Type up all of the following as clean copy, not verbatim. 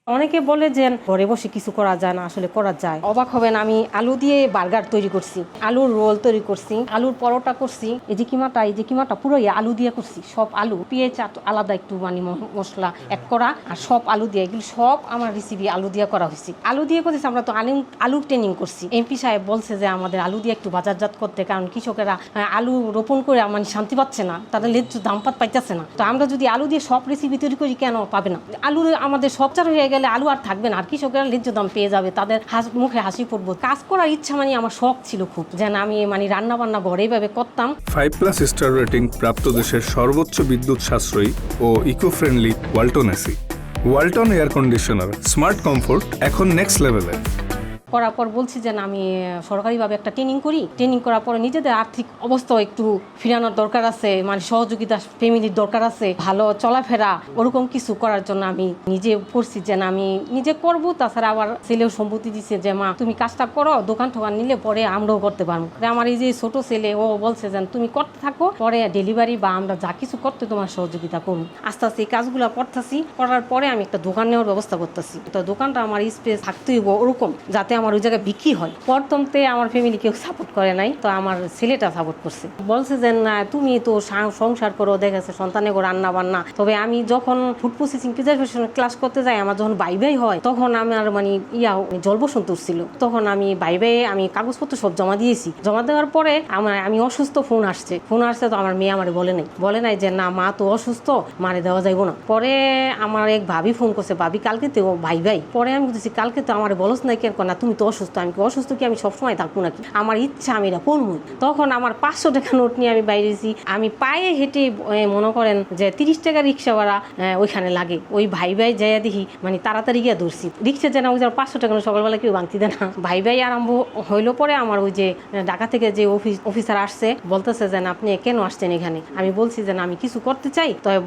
অনেকে বলে যে ঘরে বসে কিছু করা যায় না, আসলে করা যায়। অবাক হবেন, আমি আলু দিয়ে বার্গার তৈরি করছি, আলুর রোল তৈরি করছি, আলুর পরোটা করছি। এই যে কিমাটা পুরো আলু দিয়ে করছি। সব আলু, পেঁয়াজ আলাদা একটু মানে মশলা এক করা, আর সব আলু দিয়ে, এগুলো সব আমার রেসিপি আলু দিয়ে করা হয়েছে। আলু দিয়ে করতেছি। আমরা তো আলুর ট্রেনিং করছি। এমপি সাহেব বলছে যে আমাদের আলু দিয়ে একটু বাজারজাত করতে, কারণ কৃষকেরা আলু রোপণ করে মানে শান্তি পাচ্ছে না, তাদের ন্যায্য দাম পাইতেছে না। তো আমরা যদি আলু দিয়ে সব রেসিপি তৈরি করি, কেন পাবে না? আলু আমাদের সবচার হয়ে গেলে আলু আর থাকবে না, আর কৃষকেরা ন্যায্য দাম পেয়ে যাবে, তাদের মুখে হাসি পড়বো। কাজ করার ইচ্ছা মানে আমার শখ ছিল খুব, যেন আমি মানে রান্না বান্না ঘরে এইভাবে করতাম। 5+ স্টার রেটিং প্রাপ্ত দেশের সর্বোচ্চ বিদ্যুৎ সাশ্রয়ী ও eco friendly Walton AC. Walton air conditioner, smart comfort এখন নেক্সট লেভেলে। করার পর বলছি যে আমি সরকারিভাবে একটা ট্রেনিং করি। ট্রেনিং করার পরে নিজেদের আর্থিক অবস্থাও একটু ফিরানোর দরকার আছে, মানে সহযোগিতা ফ্যামিলির দরকার আছে, ভালো চলাফেরা ওরকম কিছু করার জন্য আমি নিজে করছি যে আমি নিজে করব। তাছাড়া আবার ছেলেও সম্মতি দিচ্ছে যে মা তুমি কাজটা করো, দোকান টোকান নিলে পরে আমরাও করতে পারবো। আমার এই যে ছোট ছেলে, ও বলছে যে তুমি করতে থাকো, পরে ডেলিভারি বা আমরা যা কিছু করতে তোমার সহযোগিতা করুন। আস্তে আস্তে এই কাজগুলো করতেছি। করার পরে আমি একটা দোকান নেওয়ার ব্যবস্থা করতেছি। তো দোকানটা আমার স্পেস থাকতেই ওরকম, যাতে আমার ওই জায়গায় বিক্রি হয়। প্রথমতে আমার ফ্যামিলি কেউ সাপোর্ট করে নাই, তো আমার ছেলেটা সাপোর্ট করছে। বলছে যে না তুমি তো সংসার করো, দেখেছে সন্তানের রান্না বান্না। তবে আমি যখন ফুড প্রসেসিং প্রিজারভেশন ক্লাস করতে যাই, আমার যখন বাইবাই হয়, তখন আমার মানে জল বসন্ত ছিল। তখন আমি বাইবাই আমি কাগজপত্র সব জমা দিয়েছি। জমা দেওয়ার পরে আমি অসুস্থ, ফোন আসছে। তো আমার মেয়ে আমার বলে নাই যে না মা তো অসুস্থ, মারে দেওয়া যাইব না। পরে আমার এক ভাবি ফোন করছে, ভাবি কালকে তো ভাই পরে আমি বলছি কালকে তো আমার বলস নাই কেন না, তুমি তো অসুস্থ। আমি অসুস্থ কি আমি সবসময় থাকবো নাকি? আমার ইচ্ছা আমি এটা করবো। তখন আমার 500 টাকা নোট নিয়ে আমি বাইরেছি। আমি পায়ে হেঁটে মনে করেন যে 30 টাকা রিক্সা ভাড়া ওইখানে লাগে। ওই ভাই যাইয়া দেখি মানে তাড়াতাড়ি গিয়ে ধরছি রিক্সা, যেন ওই 500 টাকা সকালবেলা কেউ ভাঙতি দেয় না। ভাই আরম্ভ হইলো। পরে আমার ওই যে ঢাকা থেকে যে অফিসার আসছে, বলতেছে যে আপনি কেন আসছেন এখানে? আমি বলছি যে আমি কিছু করতে চাই। তবে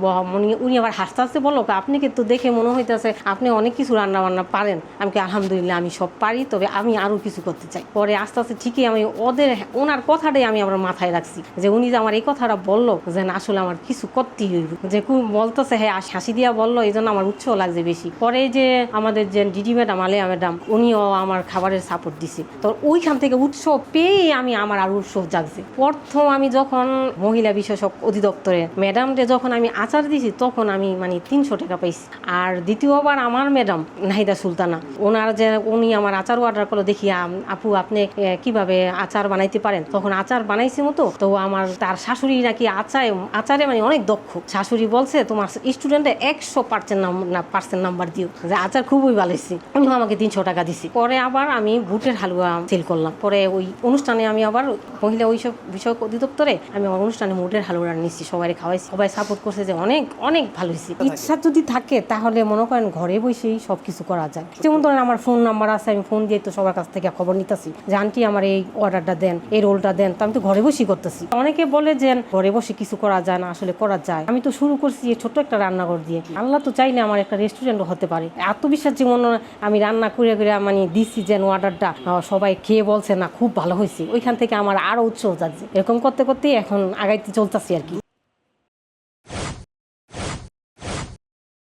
উনি আবার হাসতে হাসতে বললো আপনি কিন্তু দেখে মনে হইতেছে আপনি অনেক কিছু রান্না বান্না পারেন। আমি আলহামদুলিল্লাহ আমি সব পারি, তবে আমি আরো কিছু করতে চাই। পরে আস্তে আস্তে ঠিকই আমি ওনার কথাটাই আমি আমার মাথায় রাখছি, যে উনি যে আমার এই কথাটা বললো যে আসলে আমার কিছু করতেই হইব, যে বলতেছে হ্যাঁ হাসি দিয়া বললো, এই জন্য আমার উৎসাহ লাগছে বেশি। পরে যে আমাদের যে ডিডি ম্যাডাম, আলিয়া ম্যাডাম, উনিও আমার খাবারের সাপোর্ট দিছে। তো ওইখান থেকে উৎসাহ পেয়ে আমার আরো উৎসাহ জাগছে। প্রথম আমি যখন মহিলা বিশেষজ্ঞ অধিদপ্তরে ম্যাডামকে যখন আমি আচার দিছি, তখন আমি মানে 300 টাকা পাইছি। আর দ্বিতীয়বার আমার ম্যাডাম নাহিদা সুলতানা, উনি আমার আচার অর্ডার করলো, দেখি আপু আপনি কিভাবে আচার বানাইতে পারেন। তখন আচার বানাইছি মতো, তো তার শাশুড়ি নাকি আচারে মানে অনেক দক্ষ। শাশুড়ি বলছে তোমার স্টুডেন্টে 100% নাম্বার দিও, যে আচার খুবই ভালো হয়েছে। উনি আমাকে 300 টাকা দিছি। পরে আবার আমি বুটের হালুয়া সেল করলাম। পরে ওই অনুষ্ঠানে আমি আবার মহিলা ওইসব বিষয়ক অধিদপ্তরে আমি আমার অনুষ্ঠানে বুটের হালুয়া নিচ্ছি, সবাই খাওয়াইছি। সবাই সাপোর্ট করছে যে অনেক অনেক ভালো হয়েছে। ইচ্ছা যদি থাকে তাহলে মনে করেন ঘরে বসেই সবকিছু করা যায়। যেমন ধরেন আমার ফোন নাম্বার আছে, আমি ফোন দিয়ে তো সবার কাছ থেকে খবর নিতেছি যে আন্টি আমার এই অর্ডারটা দেন, এই রোলটা দেন। তো আমি তো ঘরে বসেই করতেছি। অনেকে বলে যে ঘরে বসে কিছু করা যায় না, আসলে করা যায়। আমি তো শুরু করছি এই ছোট্ট একটা রান্নাঘর দিয়ে। আল্লাহ তো চাইলে আমার একটা রেস্টুরেন্টও হতে পারে। আত্মবিশ্বাস যেমন আমি রান্না করে মানে দিচ্ছি, যেন অর্ডারটা সবাই খেয়ে বলছে না খুব ভালো হয়েছে, ওইখান থেকে আমার আরো উৎসাহ যাচ্ছে। এরকম করতে করতেই এখন আগাইতে চলতেছি আর কি।